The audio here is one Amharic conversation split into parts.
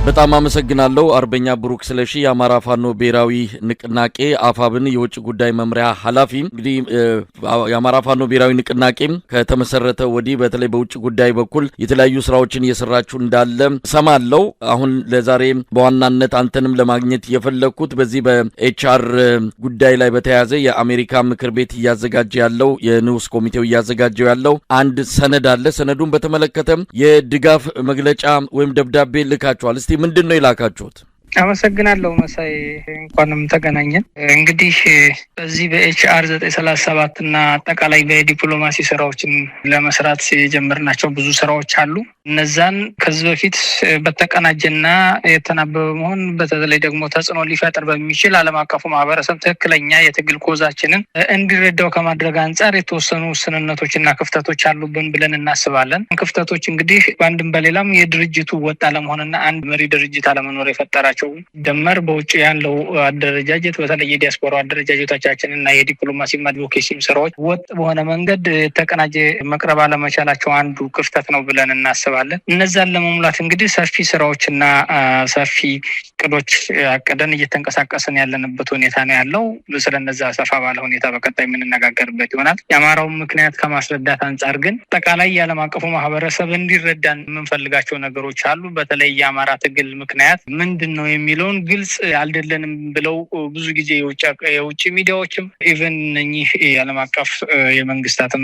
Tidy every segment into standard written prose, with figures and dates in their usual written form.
በጣም አመሰግናለሁ አርበኛ ብሩክ ስለሺ የአማራ ፋኖ ብሔራዊ ንቅናቄ አፋብን የውጭ ጉዳይ መምሪያ ኃላፊ። እንግዲህ የአማራ ፋኖ ብሔራዊ ንቅናቄ ከተመሰረተ ወዲህ በተለይ በውጭ ጉዳይ በኩል የተለያዩ ስራዎችን እየሰራችሁ እንዳለ ሰማለው። አሁን ለዛሬ በዋናነት አንተንም ለማግኘት የፈለኩት በዚህ በኤችአር ጉዳይ ላይ በተያያዘ የአሜሪካ ምክር ቤት እያዘጋጀ ያለው የንዑስ ኮሚቴው እያዘጋጀው ያለው አንድ ሰነድ አለ። ሰነዱን በተመለከተ የድጋፍ መግለጫ ወይም ደብዳቤ ልካችኋል። እስቲ ምንድነው ይላካችሁት? አመሰግናለሁ መሳይ፣ እንኳንም ተገናኘን። እንግዲህ በዚህ በኤችአር 937 እና አጠቃላይ በዲፕሎማሲ ስራዎችን ለመስራት የጀመርናቸው ብዙ ስራዎች አሉ። እነዛን ከዚህ በፊት በተቀናጀና የተናበበ መሆን በተለይ ደግሞ ተጽዕኖ ሊፈጥር በሚችል ዓለም አቀፉ ማህበረሰብ ትክክለኛ የትግል ኮዛችንን እንዲረዳው ከማድረግ አንጻር የተወሰኑ ውስንነቶችና ክፍተቶች አሉብን ብለን እናስባለን። ክፍተቶች እንግዲህ በአንድም በሌላም የድርጅቱ ወጥ አለመሆንና አንድ መሪ ድርጅት አለመኖር የፈጠራቸው ደመር በውጭ ያለው አደረጃጀት በተለይ የዲያስፖራ አደረጃጀቶቻችን እና የዲፕሎማሲ አድቮኬሲ ስራዎች ወጥ በሆነ መንገድ ተቀናጀ መቅረብ አለመቻላቸው አንዱ ክፍተት ነው ብለን እናስባለን። እነዛን ለመሙላት እንግዲህ ሰፊ ስራዎችና ሰፊ እቅዶች አቅደን እየተንቀሳቀስን ያለንበት ሁኔታ ነው ያለው። ስለነዛ ሰፋ ባለ ሁኔታ በቀጣይ የምንነጋገርበት ይሆናል። የአማራውን ምክንያት ከማስረዳት አንጻር ግን አጠቃላይ የዓለም አቀፉ ማህበረሰብ እንዲረዳን የምንፈልጋቸው ነገሮች አሉ። በተለይ የአማራ ትግል ምክንያት ምንድን ነው የሚለውን ግልጽ አልደለንም ብለው ብዙ ጊዜ የውጭ ሚዲያዎችም ኢቨን እኚህ የዓለም አቀፍ የመንግስታትም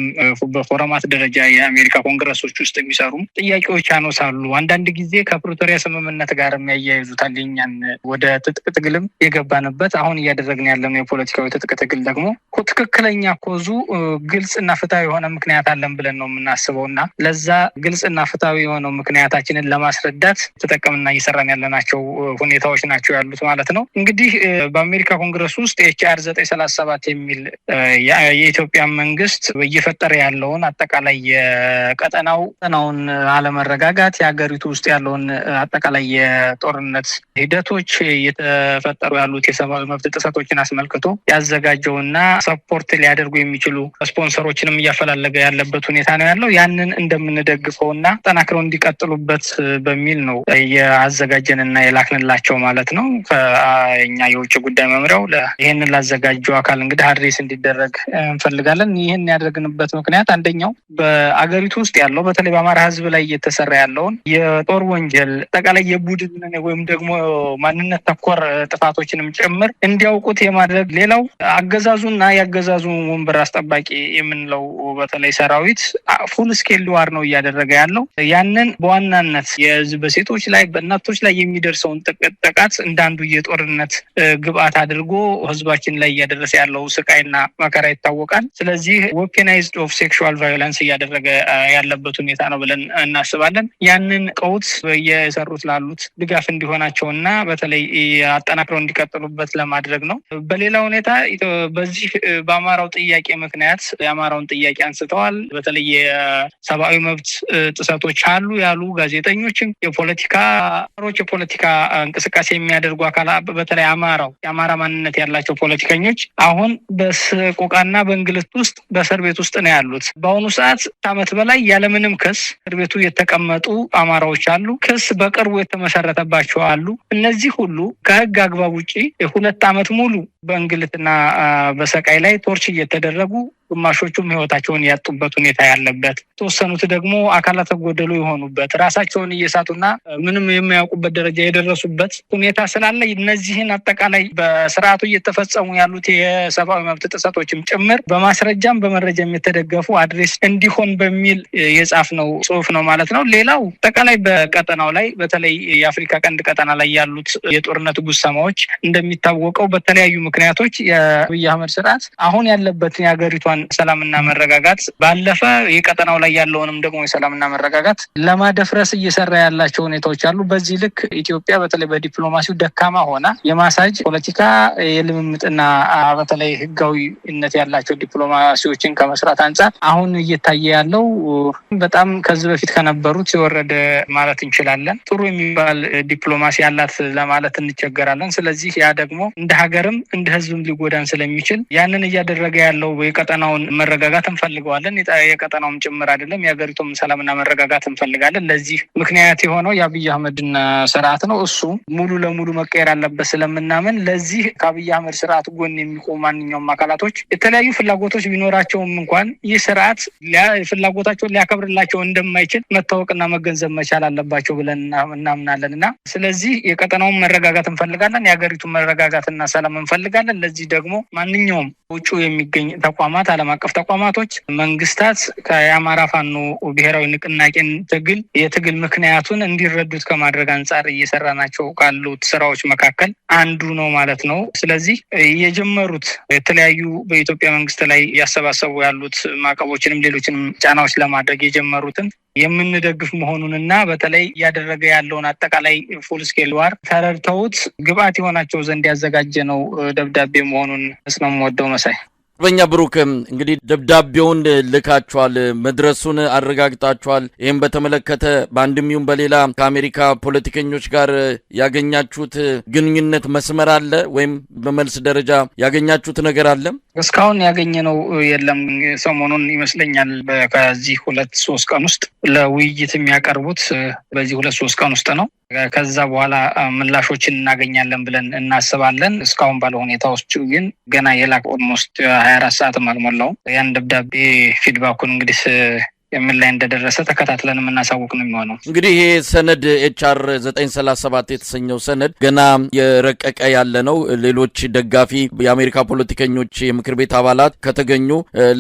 በፎረማት ደረጃ የአሜሪካ ኮንግረሶች ውስጥ የሚሰሩ ጥያቄዎች ያነሳሉ። አንዳንድ ጊዜ ከፕሪቶሪያ ስምምነት ጋር የሚያያይዙታል። የእኛን ወደ ትጥቅ ትግልም የገባንበት አሁን እያደረግን ያለነው የፖለቲካዊ ትጥቅ ትግል ደግሞ ትክክለኛ ኮዙ ግልጽና ፍትሃዊ የሆነ ምክንያት አለን ብለን ነው የምናስበው እና ለዛ ግልጽና ፍትሃዊ የሆነው ምክንያታችንን ለማስረዳት ተጠቀምና እየሰራን ያለናቸው ሁኔታዎች ናቸው ያሉት ማለት ነው። እንግዲህ በአሜሪካ ኮንግረስ ውስጥ ኤችአር 937 የሚል የኢትዮጵያ መንግስት እየፈጠረ ያለውን አጠቃላይ የቀጠናውን አለመረጋጋት፣ የሀገሪቱ ውስጥ ያለውን አጠቃላይ የጦርነት ሂደቶች፣ እየተፈጠሩ ያሉት የሰብአዊ መብት ጥሰቶችን አስመልክቶ ያዘጋጀውና ሰፖርት ሊያደርጉ የሚችሉ ስፖንሰሮችንም እያፈላለገ ያለበት ሁኔታ ነው ያለው። ያንን እንደምንደግፈውና ጠናክረው እንዲቀጥሉበት በሚል ነው የአዘጋጀንና የላክንላቸው ማለት ነው። ከኛ የውጭ ጉዳይ መምሪያው ይህንን ላዘጋጀው አካል እንግዲህ አድሬስ እንዲደረግ እንፈልጋለን። ይህን ያደረግንበት ምክንያት አንደኛው በአገሪቱ ውስጥ ያለው በተለይ በአማራ ህዝብ ላይ እየተሰራ ያለውን የጦር ወንጀል አጠቃላይ የቡድን ወይም ደግሞ ማንነት ተኮር ጥፋቶችንም ጭምር እንዲያውቁት የማድረግ ሌላው አገዛዙና ያገዛዙ ወንበር አስጠባቂ የምንለው በተለይ ሰራዊት ፉል ስኬል ዋር ነው እያደረገ ያለው። ያንን በዋናነት በሴቶች ላይ በእናቶች ላይ የሚደርሰውን ጥቃት እንዳንዱ የጦርነት ግብአት አድርጎ ህዝባችን ላይ እያደረሰ ያለው ስቃይና መከራ ይታወቃል። ስለዚህ ዌፐናይዝድ ኦፍ ሴክሹዋል ቫዮለንስ እያደረገ ያለበት ሁኔታ ነው ብለን እናስባለን። ያንን ቀውት እየሰሩት ላሉት ድጋፍ እንዲሆናቸውና በተለይ አጠናክረው እንዲቀጥሉበት ለማድረግ ነው። በሌላ ሁኔታ በዚህ በአማራው ጥያቄ ምክንያት የአማራውን ጥያቄ አንስተዋል። በተለይ የሰብአዊ መብት ጥሰቶች አሉ ያሉ ጋዜጠኞችም የፖለቲካ እንቅስቃሴ የሚያደርጉ አካላት በተለይ የአማራ ማንነት ያላቸው ፖለቲከኞች አሁን በስቆቃና በእንግልት ውስጥ በእስር ቤት ውስጥ ነው ያሉት። በአሁኑ ሰዓት ዓመት በላይ ያለምንም ክስ እስር ቤቱ የተቀመጡ አማራዎች አሉ። ክስ በቅርቡ የተመሰረተባቸው አሉ። እነዚህ ሁሉ ከህግ አግባብ ውጪ 2 ዓመት ሙሉ በእንግልትና በሰቃይ ላይ ቶርች እየተደረጉ ግማሾቹም ህይወታቸውን ያጡበት ሁኔታ ያለበት፣ የተወሰኑት ደግሞ አካላት ተጎደሉ የሆኑበት ራሳቸውን እየሳቱና ምንም የማያውቁበት ደረጃ የደረሱበት ሁኔታ ስላለ እነዚህን አጠቃላይ በስርዓቱ እየተፈጸሙ ያሉት የሰብአዊ መብት ጥሰቶችም ጭምር በማስረጃም በመረጃም የተደገፉ አድሬስ እንዲሆን በሚል የጻፍነው ጽሁፍ ነው ማለት ነው። ሌላው አጠቃላይ በቀጠናው ላይ በተለይ የአፍሪካ ቀንድ ቀጠና ላይ ያሉት የጦርነት ጉሰማዎች እንደሚታወቀው በተለያዩ ምክንያቶች የአብይ አህመድ ስርዓት አሁን ያለበትን የሀገሪቷን ሰላምና መረጋጋት ባለፈ የቀጠናው ላይ ያለውንም ደግሞ የሰላምና መረጋጋት ለማደፍረስ እየሰራ ያላቸው ሁኔታዎች አሉ። በዚህ ልክ ኢትዮጵያ በተለይ በዲፕሎማሲው ደካማ ሆና የማሳጅ ፖለቲካ የልምምጥና በተለይ ህጋዊነት ያላቸው ዲፕሎማሲዎችን ከመስራት አንጻር አሁን እየታየ ያለው በጣም ከዚህ በፊት ከነበሩት የወረደ ማለት እንችላለን። ጥሩ የሚባል ዲፕሎማሲ ያላት ለማለት እንቸገራለን። ስለዚህ ያ ደግሞ እንደ ሀገርም እንደ ህዝብም ሊጎዳን ስለሚችል ያንን እያደረገ ያለው የቀጠናው የቀጠናውን መረጋጋት እንፈልጋለን። የቀጠናውም ጭምር አይደለም የሀገሪቱም ሰላምና መረጋጋት እንፈልጋለን። ለዚህ ምክንያት የሆነው የአብይ አህመድና ስርዓት ነው። እሱ ሙሉ ለሙሉ መቀየር አለበት ስለምናምን ለዚህ ከአብይ አህመድ ስርዓት ጎን የሚቆሙ ማንኛውም አካላቶች የተለያዩ ፍላጎቶች ቢኖራቸውም እንኳን ይህ ስርዓት ፍላጎታቸውን ሊያከብርላቸው እንደማይችል መታወቅና መገንዘብ መቻል አለባቸው ብለን እናምናለንና ስለዚህ የቀጠናውን መረጋጋት እንፈልጋለን። የሀገሪቱን መረጋጋትና ሰላም እንፈልጋለን። ለዚህ ደግሞ ማንኛውም ውጭ የሚገኝ ተቋማት፣ ዓለም አቀፍ ተቋማቶች፣ መንግስታት ከአማራ ፋኖ ብሔራዊ ንቅናቄን የትግል ምክንያቱን እንዲረዱት ከማድረግ አንጻር እየሰራናቸው ካሉት ስራዎች መካከል አንዱ ነው ማለት ነው። ስለዚህ የጀመሩት የተለያዩ በኢትዮጵያ መንግስት ላይ ያሰባሰቡ ያሉት ማዕቀቦችንም ሌሎችንም ጫናዎች ለማድረግ የጀመሩትን የምንደግፍ መሆኑንና በተለይ እያደረገ ያለውን አጠቃላይ ፉል ስኬል ዋር ተረድተውት ግብአት የሆናቸው ዘንድ ያዘጋጀ ነው ደብዳቤ መሆኑን ነው ወደው መሳይ። አርበኛ ብሩክ እንግዲህ ደብዳቤውን ልካችኋል፣ መድረሱን አረጋግጣችኋል። ይህም በተመለከተ በአንድም ይሁን በሌላ ከአሜሪካ ፖለቲከኞች ጋር ያገኛችሁት ግንኙነት መስመር አለ ወይም በመልስ ደረጃ ያገኛችሁት ነገር አለ? እስካሁን ያገኘነው የለም። ሰሞኑን ይመስለኛል ከዚህ 2-3 ቀን ውስጥ ለውይይት የሚያቀርቡት በዚህ 2-3 ቀን ውስጥ ነው። ከዛ በኋላ ምላሾችን እናገኛለን ብለን እናስባለን። እስካሁን ባለ ሁኔታዎች ግን ገና የላክ ኦልሞስት 24 ሰዓትም አልሞላውም። ያን ደብዳቤ ፊድባኩን እንግዲህ የምን ላይ እንደደረሰ ተከታትለን የምናሳውቅ ነው የሚሆነው። እንግዲህ ይሄ ሰነድ HR 937 የተሰኘው ሰነድ ገና የረቀቀ ያለ ነው። ሌሎች ደጋፊ የአሜሪካ ፖለቲከኞች የምክር ቤት አባላት ከተገኙ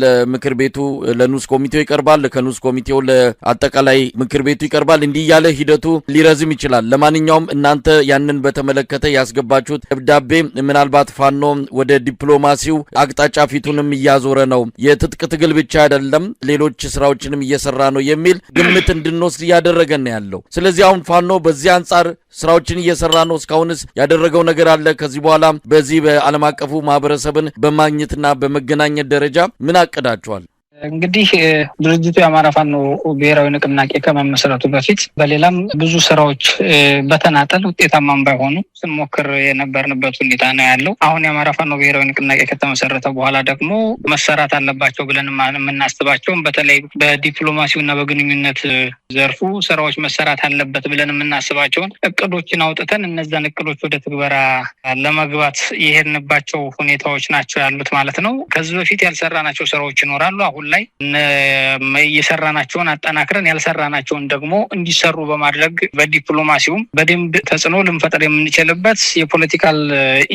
ለምክር ቤቱ ለንዑስ ኮሚቴው ይቀርባል፣ ከንዑስ ኮሚቴው ለአጠቃላይ ምክር ቤቱ ይቀርባል። እንዲህ ያለ ሂደቱ ሊረዝም ይችላል። ለማንኛውም እናንተ ያንን በተመለከተ ያስገባችሁት ደብዳቤ ምናልባት ፋኖ ወደ ዲፕሎማሲው አቅጣጫ ፊቱንም እያዞረ ነው፣ የትጥቅ ትግል ብቻ አይደለም ሌሎች ስራዎችንም እየሰራ ነው የሚል ግምት እንድንወስድ እያደረገን ያለው። ስለዚህ አሁን ፋኖ በዚህ አንጻር ስራዎችን እየሰራ ነው። እስካሁንስ ያደረገው ነገር አለ? ከዚህ በኋላ በዚህ በዓለም አቀፉ ማህበረሰብን በማግኘትና በመገናኘት ደረጃ ምን አቅዳችኋል? እንግዲህ ድርጅቱ የአማራ ፋኖ ብሔራዊ ንቅናቄ ከመመስረቱ በፊት በሌላም ብዙ ስራዎች በተናጠል ውጤታማም ባይሆኑ ስንሞክር የነበርንበት ሁኔታ ነው ያለው። አሁን የአማራ ፋኖ ብሔራዊ ንቅናቄ ከተመሰረተ በኋላ ደግሞ መሰራት አለባቸው ብለን የምናስባቸውን በተለይ በዲፕሎማሲውና በግንኙነት ዘርፉ ስራዎች መሰራት አለበት ብለን የምናስባቸውን እቅዶችን አውጥተን እነዛን እቅዶች ወደ ትግበራ ለመግባት የሄድንባቸው ሁኔታዎች ናቸው ያሉት ማለት ነው። ከዚህ በፊት ያልሰራናቸው ስራዎች ይኖራሉ። አሁን ላይ እየሰራናቸውን አጠናክረን ያልሰራናቸውን ደግሞ እንዲሰሩ በማድረግ በዲፕሎማሲውም በደንብ ተጽዕኖ ልንፈጥር የምንችልበት የፖለቲካል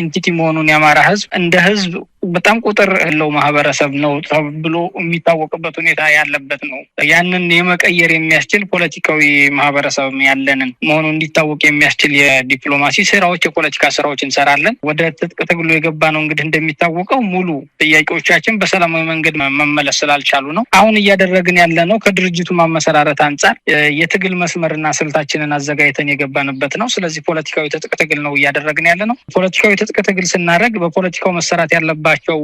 ኢንቲቲ መሆኑን የአማራ ህዝብ እንደ ህዝብ በጣም ቁጥር ያለው ማህበረሰብ ነው ተብሎ የሚታወቅበት ሁኔታ ያለበት ነው። ያንን የመቀየር የሚያስችል ፖለቲካዊ ማህበረሰብ ያለንን መሆኑ እንዲታወቅ የሚያስችል የዲፕሎማሲ ስራዎች፣ የፖለቲካ ስራዎች እንሰራለን። ወደ ትጥቅ ትግሉ የገባ ነው እንግዲህ እንደሚታወቀው ሙሉ ጥያቄዎቻችን በሰላማዊ መንገድ መመለስ ስላልቻሉ ነው። አሁን እያደረግን ያለ ነው ከድርጅቱ ማመሰራረት አንጻር የትግል መስመርና ስልታችንን አዘጋጅተን የገባንበት ነው። ስለዚህ ፖለቲካዊ ትጥቅ ትግል ነው እያደረግን ያለ ነው። ፖለቲካዊ ትጥቅ ትግል ስናደርግ በፖለቲካው መሰራት ያለባቸው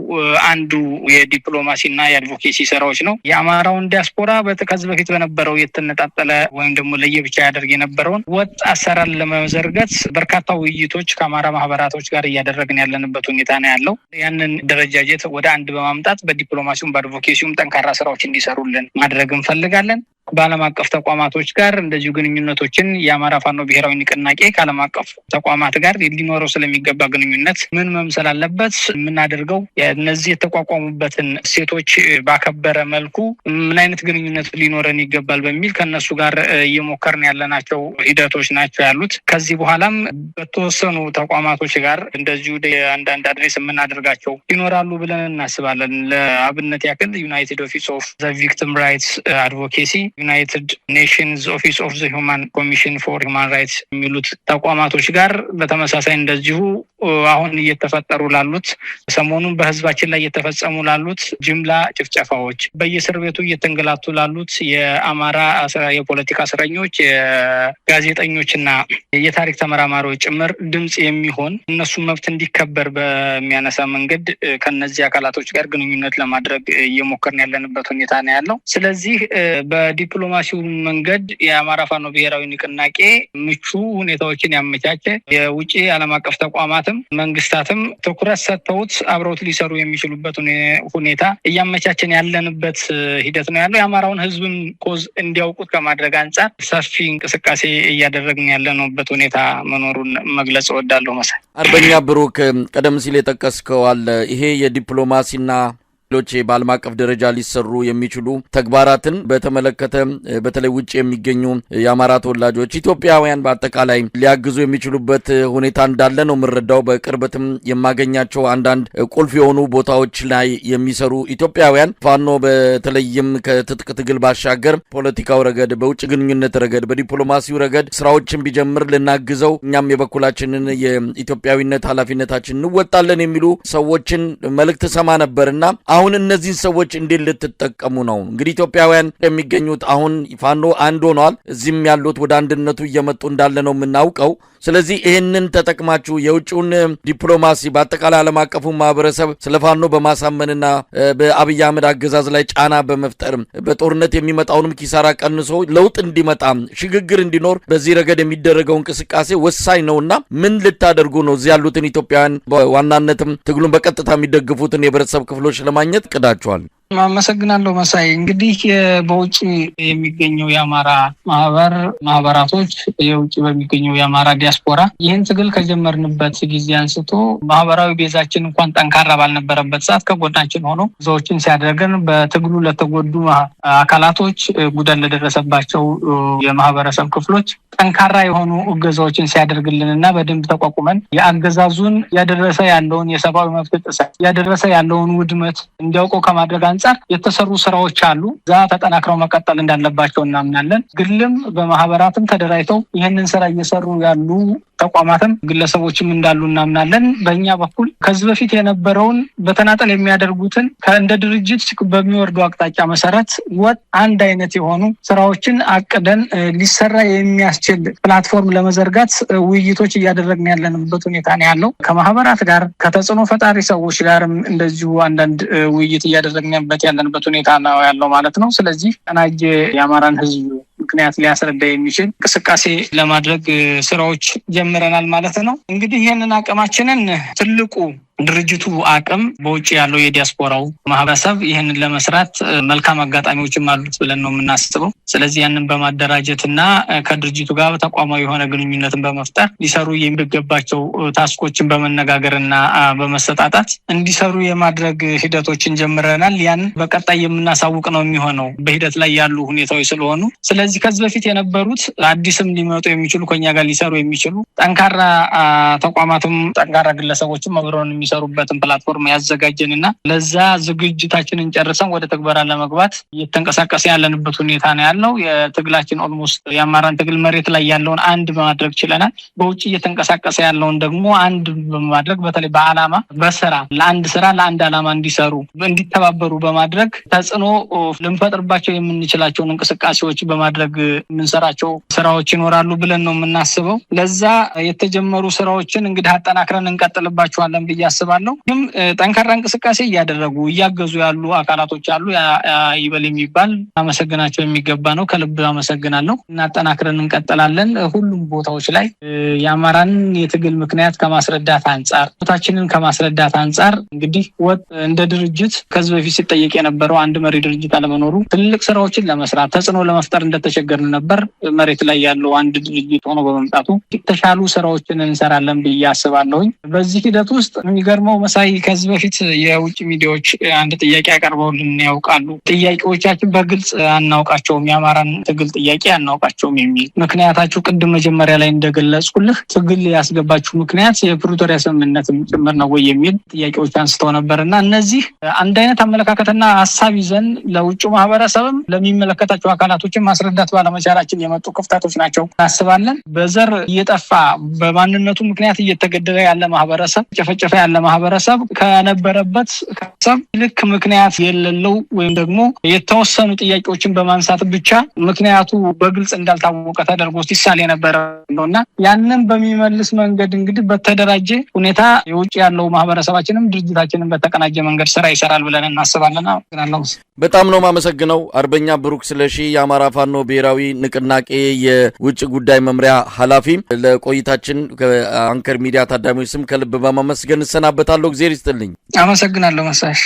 አንዱ የዲፕሎማሲና የአድቮኬሲ ስራዎች ነው። የአማራውን ዲያስፖራ ከዚህ በፊት በነበረው የተነጣጠለ ወይም ደግሞ ለየብቻ ያደርግ የነበረውን ወጥ አሰራር ለመዘርጋት በርካታ ውይይቶች ከአማራ ማህበራቶች ጋር እያደረግን ያለንበት ሁኔታ ነው ያለው። ያንን ደረጃጀት ወደ አንድ በማምጣት በዲፕሎማሲውም በአድቮኬሲውም ጠንካራ ስራዎች እንዲሰሩልን ማድረግ እንፈልጋለን። በዓለም አቀፍ ተቋማቶች ጋር እንደዚሁ ግንኙነቶችን የአማራ ፋኖ ብሔራዊ ንቅናቄ ከዓለም አቀፍ ተቋማት ጋር ሊኖረው ስለሚገባ ግንኙነት ምን መምሰል አለበት፣ የምናደርገው እነዚህ የተቋቋሙበትን እሴቶች ባከበረ መልኩ ምን አይነት ግንኙነት ሊኖረን ይገባል በሚል ከነሱ ጋር እየሞከርን ያለናቸው ሂደቶች ናቸው ያሉት። ከዚህ በኋላም በተወሰኑ ተቋማቶች ጋር እንደዚሁ አንዳንድ አድሬስ የምናደርጋቸው ይኖራሉ ብለን እናስባለን። ለአብነት ያክል ዩናይትድ ኦፊስ ኦፍ ዘ ቪክቲም ራይትስ አድቮኬሲ፣ ዩናይትድ ኔሽንስ ኦፊስ ኦፍ ዘ ሂውማን ኮሚሽን ፎር ሂውማን ራይትስ የሚሉት ተቋማቶች ጋር በተመሳሳይ እንደዚሁ አሁን እየተፈጠሩ ላሉት ሰሞኑን በህዝባችን ላይ እየተፈጸሙ ላሉት ጅምላ ጭፍጨፋዎች፣ በየእስር ቤቱ እየተንገላቱ ላሉት የአማራ የፖለቲካ እስረኞች፣ የጋዜጠኞችና የታሪክ ተመራማሪዎች ጭምር ድምጽ የሚሆን እነሱ መብት እንዲከበር በሚያነሳ መንገድ ከነዚህ አካላቶች ጋር ግንኙነት ለማድረግ እየሞከርን ያለንበት ሁኔታ ነው ያለው። ስለዚህ በዲፕሎማሲው መንገድ የአማራ ፋኖ ብሔራዊ ንቅናቄ ምቹ ሁኔታዎችን ያመቻቸ የውጪ ዓለም አቀፍ ተቋማትም መንግስታትም ትኩረት ሰጥተውት አብረውት ሊሰሩ የሚችሉበት ሁኔታ እያመቻቸን ያለንበት ሂደት ነው ያለው። የአማራውን ህዝብም ኮዝ እንዲያውቁት ከማድረግ አንጻር ሰፊ እንቅስቃሴ እያደረግን ያለንበት ሁኔታ መኖሩን መግለጽ እወዳለሁ። መሳይ አርበኛ ብሩክ ቀደም ሲል የጠቀስከው አለ ይሄ የዲፕሎማሲና ሌሎች በዓለም አቀፍ ደረጃ ሊሰሩ የሚችሉ ተግባራትን በተመለከተ በተለይ ውጭ የሚገኙ የአማራ ተወላጆች ኢትዮጵያውያን በአጠቃላይ ሊያግዙ የሚችሉበት ሁኔታ እንዳለ ነው የምረዳው። በቅርበትም የማገኛቸው አንዳንድ ቁልፍ የሆኑ ቦታዎች ላይ የሚሰሩ ኢትዮጵያውያን ፋኖ በተለይም ከትጥቅ ትግል ባሻገር ፖለቲካው ረገድ፣ በውጭ ግንኙነት ረገድ፣ በዲፕሎማሲው ረገድ ስራዎችን ቢጀምር ልናግዘው እኛም የበኩላችንን የኢትዮጵያዊነት ኃላፊነታችን እንወጣለን የሚሉ ሰዎችን መልእክት ሰማ ነበርና አሁን እነዚህን ሰዎች እንዴት ልትጠቀሙ ነው? እንግዲህ ኢትዮጵያውያን የሚገኙት አሁን ፋኖ አንድ ሆኗል። እዚህም ያሉት ወደ አንድነቱ እየመጡ እንዳለ ነው የምናውቀው። ስለዚህ ይህንን ተጠቅማችሁ የውጭውን ዲፕሎማሲ በአጠቃላይ ዓለም አቀፉ ማህበረሰብ ስለ ፋኖ በማሳመንና በአብይ አህመድ አገዛዝ ላይ ጫና በመፍጠር በጦርነት የሚመጣውንም ኪሳራ ቀንሶ ለውጥ እንዲመጣ ሽግግር እንዲኖር በዚህ ረገድ የሚደረገው እንቅስቃሴ ወሳኝ ነውና ምን ልታደርጉ ነው? እዚህ ያሉትን ኢትዮጵያውያን በዋናነትም ትግሉን በቀጥታ የሚደግፉትን የህብረተሰብ ክፍሎች ለማግኘት ቅዳቸዋል? አመሰግናለሁ መሳይ። እንግዲህ በውጭ የሚገኘው የአማራ ማህበራቶች የውጭ በሚገኘው የአማራ ዲያስፖራ ይህን ትግል ከጀመርንበት ጊዜ አንስቶ ማህበራዊ ቤዛችን እንኳን ጠንካራ ባልነበረበት ሰዓት ከጎናችን ሆኖ ብዙዎችን ሲያደርገን በትግሉ ለተጎዱ አካላቶች ጉዳት ለደረሰባቸው የማህበረሰብ ክፍሎች ጠንካራ የሆኑ እገዛዎችን ሲያደርግልንና በደንብ ተቋቁመን የአገዛዙን ያደረሰ ያለውን የሰብአዊ መብት ጥሰት ያደረሰ ያለውን ውድመት እንዲያውቀው ከማድረግ አንጻር የተሰሩ ስራዎች አሉ። እዛ ተጠናክረው መቀጠል እንዳለባቸው እናምናለን። ግልም በማህበራትም ተደራጅተው ይህንን ስራ እየሰሩ ያሉ ተቋማትም ግለሰቦችም እንዳሉ እናምናለን። በእኛ በኩል ከዚህ በፊት የነበረውን በተናጠል የሚያደርጉትን ከእንደ ድርጅት በሚወርዱ አቅጣጫ መሰረት ወጥ አንድ አይነት የሆኑ ስራዎችን አቅደን ሊሰራ የሚያስችል ፕላትፎርም ለመዘርጋት ውይይቶች እያደረግን ያለንበት ሁኔታ ነው ያለው። ከማህበራት ጋር ከተጽዕኖ ፈጣሪ ሰዎች ጋርም እንደዚሁ አንዳንድ ውይይት እያደረግንበት ያለንበት ሁኔታ ነው ያለው ማለት ነው። ስለዚህ ቀናጅ የአማራን ህዝብ ምክንያት ሊያስረዳ የሚችል እንቅስቃሴ ለማድረግ ስራዎች ጀምረናል ማለት ነው። እንግዲህ ይህንን አቅማችንን ትልቁ ድርጅቱ አቅም በውጭ ያለው የዲያስፖራው ማህበረሰብ ይህንን ለመስራት መልካም አጋጣሚዎችም አሉት ብለን ነው የምናስበው። ስለዚህ ያንን በማደራጀትና ከድርጅቱ ጋር ተቋማዊ የሆነ ግንኙነትን በመፍጠር ሊሰሩ የሚገባቸው ታስኮችን በመነጋገርና በመሰጣጣት እንዲሰሩ የማድረግ ሂደቶችን ጀምረናል። ያን በቀጣይ የምናሳውቅ ነው የሚሆነው በሂደት ላይ ያሉ ሁኔታዎች ስለሆኑ። ስለዚህ ከዚህ በፊት የነበሩት አዲስም ሊመጡ የሚችሉ ከኛ ጋር ሊሰሩ የሚችሉ ጠንካራ ተቋማትም ጠንካራ ግለሰቦችም አብረውን የሚሰሩበትን ፕላትፎርም ያዘጋጀንና ለዛ ዝግጅታችንን ጨርሰን ወደ ተግባራ ለመግባት እየተንቀሳቀሰ ያለንበት ሁኔታ ነው ያለው። የትግላችን ኦልሞስት የአማራን ትግል መሬት ላይ ያለውን አንድ በማድረግ ችለናል። በውጭ እየተንቀሳቀሰ ያለውን ደግሞ አንድ በማድረግ በተለይ በዓላማ በስራ ለአንድ ስራ ለአንድ ዓላማ እንዲሰሩ እንዲተባበሩ በማድረግ ተጽዕኖ ልንፈጥርባቸው የምንችላቸውን እንቅስቃሴዎች በማድረግ የምንሰራቸው ስራዎች ይኖራሉ ብለን ነው የምናስበው። ለዛ የተጀመሩ ስራዎችን እንግዲህ አጠናክረን እንቀጥልባቸዋለን ብዬ አስባለሁ። ግን ጠንካራ እንቅስቃሴ እያደረጉ እያገዙ ያሉ አካላቶች አሉ። ይበል የሚባል አመሰግናቸው የሚገባ ነው። ከልብ አመሰግናለሁ። እናጠናክረን እንቀጥላለን። ሁሉም ቦታዎች ላይ የአማራን የትግል ምክንያት ከማስረዳት አንጻር ቦታችንን ከማስረዳት አንጻር እንግዲህ እንደ ድርጅት ከዚህ በፊት ሲጠየቅ የነበረው አንድ መሪ ድርጅት አለመኖሩ ትልቅ ስራዎችን ለመስራት ተጽዕኖ ለመፍጠር እንደተቸገርን ነበር። መሬት ላይ ያለው አንድ ድርጅት ሆኖ በመምጣቱ የተሻሉ ስራዎችን እንሰራለን ብዬ አስባለሁኝ። በዚህ ሂደት ውስጥ የሚገርመው መሳይ ከዚህ በፊት የውጭ ሚዲያዎች አንድ ጥያቄ ያቀርበውልን ያውቃሉ። ጥያቄዎቻችን በግልጽ አናውቃቸውም፣ የአማራን ትግል ጥያቄ አናውቃቸውም የሚል ምክንያታችሁ ቅድም መጀመሪያ ላይ እንደገለጽኩልህ ትግል ያስገባችሁ ምክንያት የፕሪቶሪያ ስምምነትም ጭምር ነው ወይ የሚል ጥያቄዎች አንስተው ነበር እና እነዚህ አንድ አይነት አመለካከትና ሀሳብ ይዘን ለውጭ ማህበረሰብም ለሚመለከታቸው አካላቶችን ማስረዳት ባለመቻላችን የመጡ ክፍተቶች ናቸው እናስባለን። በዘር እየጠፋ በማንነቱ ምክንያት እየተገደለ ያለ ማህበረሰብ ጨፈጨፈ ያለ ያለ ማህበረሰብ ከነበረበት ከሰብ ልክ ምክንያት የሌለው ወይም ደግሞ የተወሰኑ ጥያቄዎችን በማንሳት ብቻ ምክንያቱ በግልጽ እንዳልታወቀ ተደርጎ ሲሳል የነበረ ነውና ያንን በሚመልስ መንገድ እንግዲህ በተደራጀ ሁኔታ የውጭ ያለው ማህበረሰባችንም ድርጅታችንን በተቀናጀ መንገድ ስራ ይሰራል ብለን እናስባለን። በጣም ነው ማመሰግነው። አርበኛ ብሩክ ስለሺ የአማራ ፋኖ ብሔራዊ ንቅናቄ የውጭ ጉዳይ መምሪያ ኃላፊ፣ ለቆይታችን ከአንከር ሚዲያ ታዳሚዎች ስም ከልብ በማመስገን እሰናበታለሁ። እግዚአብሔር ይስጥልኝ። አመሰግናለሁ መሳሽ።